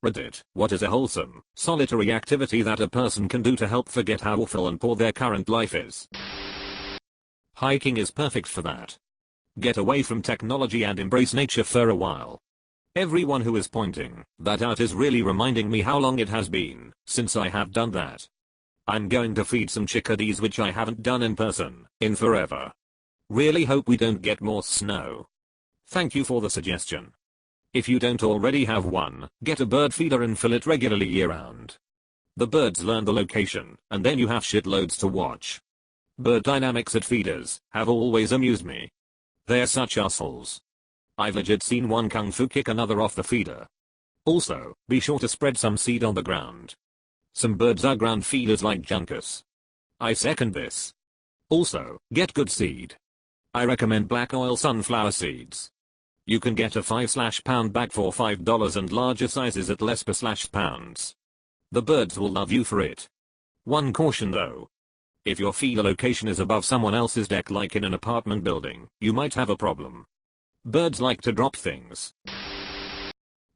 Reddit, what is a wholesome, solitary activity that a person can do to help forget how awful and poor their current life is? Hiking is perfect for that. Get away from technology and embrace nature for a while. Everyone who is pointing that out is really reminding me how long it has been since I have done that. I'm going to feed some chickadees, which I haven't done in person in forever. Really hope we don't get more snow. Thank you for the suggestion. If you don't already have one, get a bird feeder and fill it regularly year round. The birds learn the location, and then you have shitloads to watch. Bird dynamics at feeders have always amused me. They're such assholes. I've legit seen one kung fu kick another off the feeder. Also, be sure to spread some seed on the ground. Some birds are ground feeders like junkus. I second this. Also, get good seed. I recommend black oil sunflower seeds. You can get a 5/pound bag for $5 and larger sizes at less per/pounds. The birds will love you for it. One caution though. If your feeder location is above someone else's deck, like in an apartment building, you might have a problem. Birds like to drop things.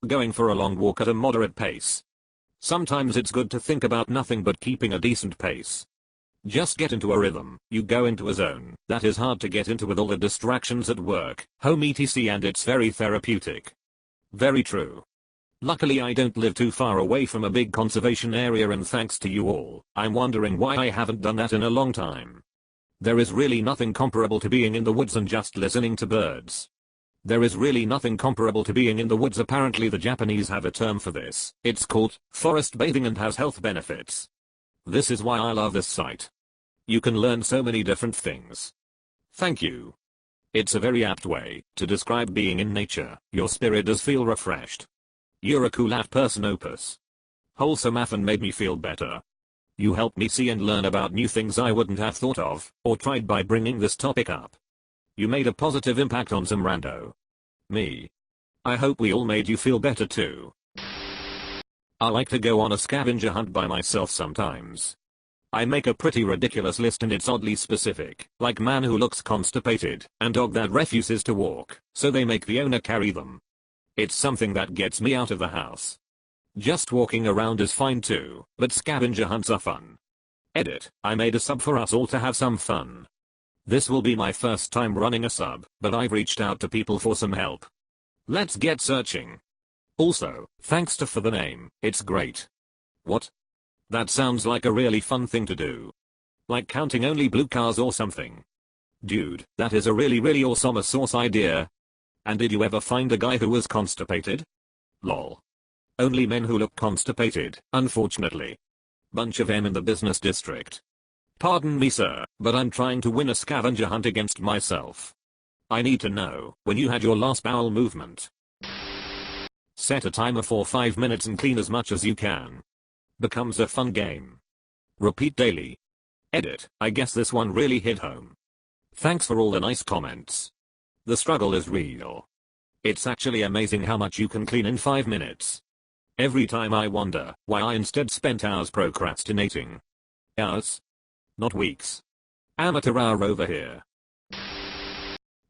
Going for a long walk at a moderate pace. Sometimes it's good to think about nothing but keeping a decent pace. Just get into a rhythm, you go into a zone that is hard to get into with all the distractions at work, home etc, and it's very therapeutic. Very true. Luckily I don't live too far away from a big conservation area, and thanks to you all, I'm wondering why I haven't done that in a long time. There is really nothing comparable to being in the woods and just listening to birds. There is really nothing comparable to being in the woods. Apparently the Japanese have a term for this. It's called forest bathing and has health benefits. This is why I love this site. You can learn so many different things. Thank you. It's a very apt way to describe being in nature. Your spirit does feel refreshed. You're a cool person, Opus. Wholesome and made me feel better. You helped me see and learn about new things I wouldn't have thought of or tried by bringing this topic up. You made a positive impact on some rando. Me. I hope we all made you feel better too. I like to go on a scavenger hunt by myself sometimes. I make a pretty ridiculous list and it's oddly specific, like man who looks constipated and dog that refuses to walk, so they make the owner carry them. It's something that gets me out of the house. Just walking around is fine too, but scavenger hunts are fun. Edit, I made a sub for us all to have some fun. This will be my first time running a sub, but I've reached out to people for some help. Let's get searching. Also, thanks to for the name, it's great. What? That sounds like a really fun thing to do. Like counting only blue cars or something. Dude, that is a really awesome source idea. And did you ever find a guy who was constipated? Lol. Only men who look constipated, unfortunately. Bunch of them in the business district. Pardon me sir, but I'm trying to win a scavenger hunt against myself. I need to know when you had your last bowel movement. Set a timer for 5 minutes and clean as much as you can. Becomes a fun game. Repeat daily. Edit, I guess this one really hit home. Thanks for all the nice comments. The struggle is real. It's actually amazing how much you can clean in 5 minutes. Every time I wonder why I instead spent hours procrastinating. Hours? Not weeks. Amateur hour over here.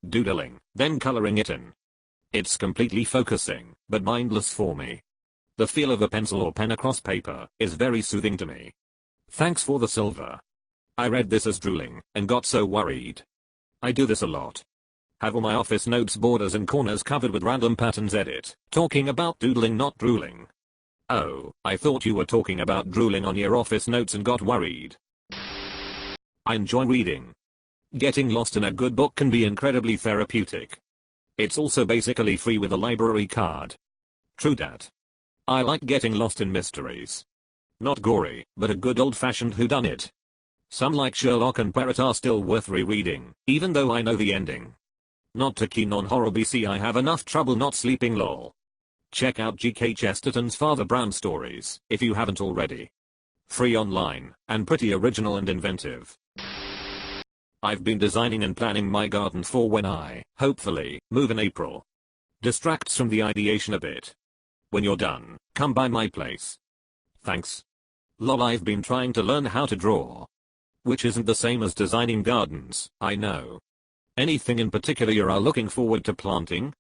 Doodling, then coloring it in. It's completely focusing, but mindless for me. The feel of a pencil or pen across paper is very soothing to me. Thanks for the silver. I read this as drooling and got so worried. I do this a lot. Have all my office notes borders and corners covered with random patterns. Edit, talking about doodling, not drooling. Oh, I thought you were talking about drooling on your office notes and got worried. I enjoy reading. Getting lost in a good book can be incredibly therapeutic. It's also basically free with a library card. True dat. I like getting lost in mysteries. Not gory, but a good old-fashioned whodunit. Some like Sherlock and Poirot are still worth rereading, even though I know the ending. Not too keen on horror BC, I have enough trouble not sleeping lol. Check out G.K. Chesterton's Father Brown stories, if you haven't already. Free online, and pretty original and inventive. I've been designing and planning my garden for when I, hopefully, move in April. Distracts from the ideation a bit. When you're done, come by my place. Thanks. Lol, I've been trying to learn how to draw. Which isn't the same as designing gardens, I know. Anything in particular you are looking forward to planting?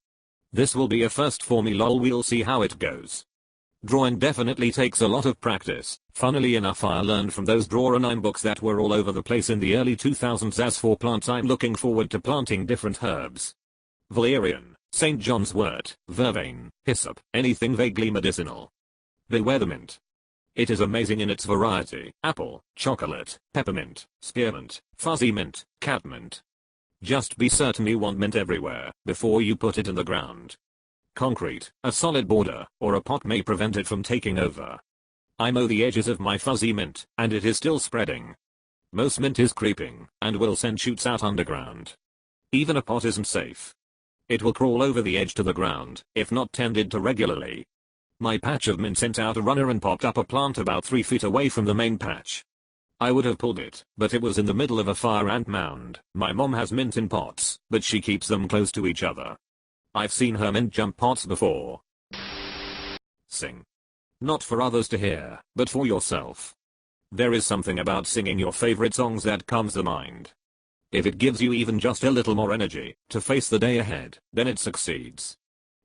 This will be a first for me lol, we'll see how it goes. Drawing definitely takes a lot of practice. Funnily enough, I learned from those Draw a 9 books that were all over the place in the early 2000s. As for plants, I'm looking forward to planting different herbs. Valerian, St. John's wort, vervain, hyssop, anything vaguely medicinal. Beware the mint. It is amazing in its variety: apple, chocolate, peppermint, spearmint, fuzzy mint, catmint. Just be certain you want mint everywhere before you put it in the ground. Concrete, a solid border, or a pot may prevent it from taking over. I mow the edges of my fuzzy mint, and it is still spreading. Most mint is creeping, and will send shoots out underground. Even a pot isn't safe. It will crawl over the edge to the ground, if not tended to regularly. My patch of mint sent out a runner and popped up a plant about 3 feet away from the main patch. I would have pulled it, but it was in the middle of a fire ant mound. My mom has mint in pots, but she keeps them close to each other. I've seen her mint jump pots before. Sing. Not for others to hear, but for yourself. There is something about singing your favorite songs that calms the mind. If it gives you even just a little more energy to face the day ahead, then it succeeds.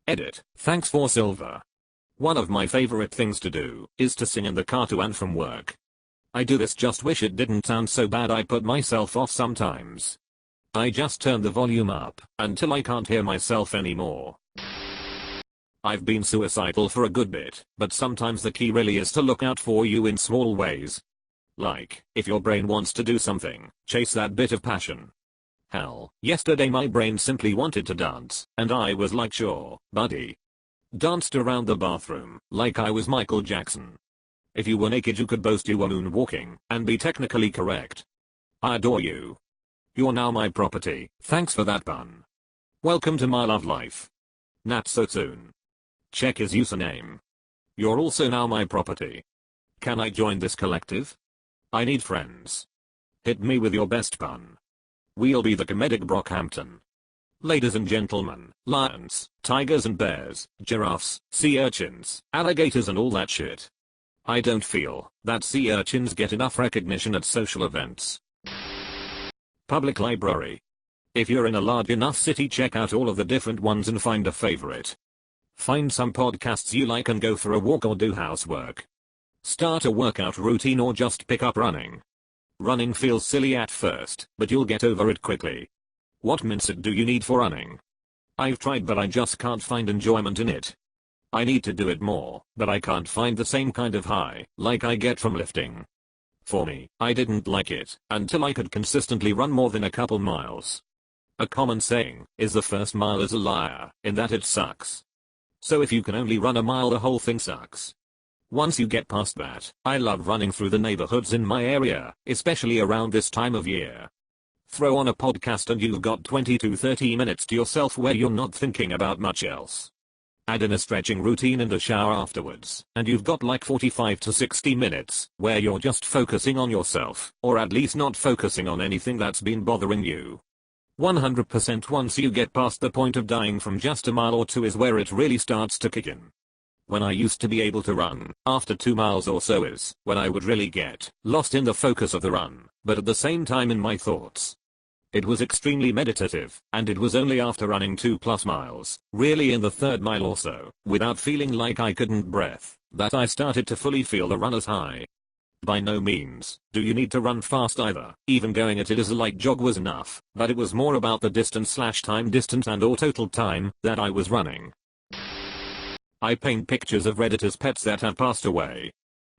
Edit. Thanks for silver. One of my favorite things to do is to sing in the car to and from work. I do this, just wish it didn't sound so bad. I put myself off sometimes. I just turn the volume up until I can't hear myself anymore. I've been suicidal for a good bit, but sometimes the key really is to look out for you in small ways. Like, if your brain wants to do something, chase that bit of passion. Hell, yesterday my brain simply wanted to dance, and I was like, sure, buddy. Danced around the bathroom, like I was Michael Jackson. If you were naked you could boast you were moonwalking, and be technically correct. I adore you. You're now my property. Thanks for that bun. Welcome to my love life. Not so soon. Check his username. You're also now my property. Can I join this collective? I need friends. Hit me with your best pun. We'll be the comedic Brockhampton. Ladies and gentlemen, lions, tigers and bears, giraffes, sea urchins, alligators and all that shit. I don't feel that sea urchins get enough recognition at social events. Public library. If you're in a large enough city, check out all of the different ones and find a favorite. Find some podcasts you like and go for a walk or do housework. Start a workout routine or just pick up running. Running feels silly at first, but you'll get over it quickly. What mindset do you need for running? I've tried, but I just can't find enjoyment in it. I need to do it more, but I can't find the same kind of high like I get from lifting. For me, I didn't like it until I could consistently run more than a couple miles. A common saying is the first mile is a liar, in that it sucks. So if you can only run a mile, the whole thing sucks. Once you get past that, I love running through the neighborhoods in my area, especially around this time of year. Throw on a podcast and you've got 20 to 30 minutes to yourself where you're not thinking about much else. Add in a stretching routine and a shower afterwards, and you've got like 45 to 60 minutes where you're just focusing on yourself, or at least not focusing on anything that's been bothering you. 100% once you get past the point of dying from just a mile or two is where it really starts to kick in. When I used to be able to run, after 2 miles or so is when I would really get lost in the focus of the run, but at the same time in my thoughts. It was extremely meditative, and it was only after running 2+ miles, really in the 3rd mile or so, without feeling like I couldn't breathe, that I started to fully feel the runner's high. By no means do you need to run fast either. Even going at it as a light jog was enough, but it was more about the distance/time distance and or total time that I was running. I paint pictures of Redditors' pets that have passed away.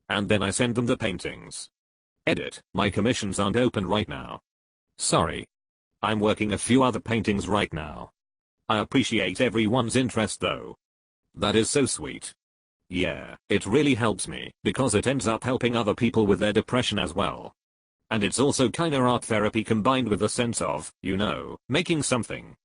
And then I send them the paintings. Edit. My commissions aren't open right now. Sorry. I'm working a few other paintings right now. I appreciate everyone's interest though. That is so sweet. Yeah, it really helps me because it ends up helping other people with their depression as well. And it's also kinda art therapy combined with a sense of, you know, making something.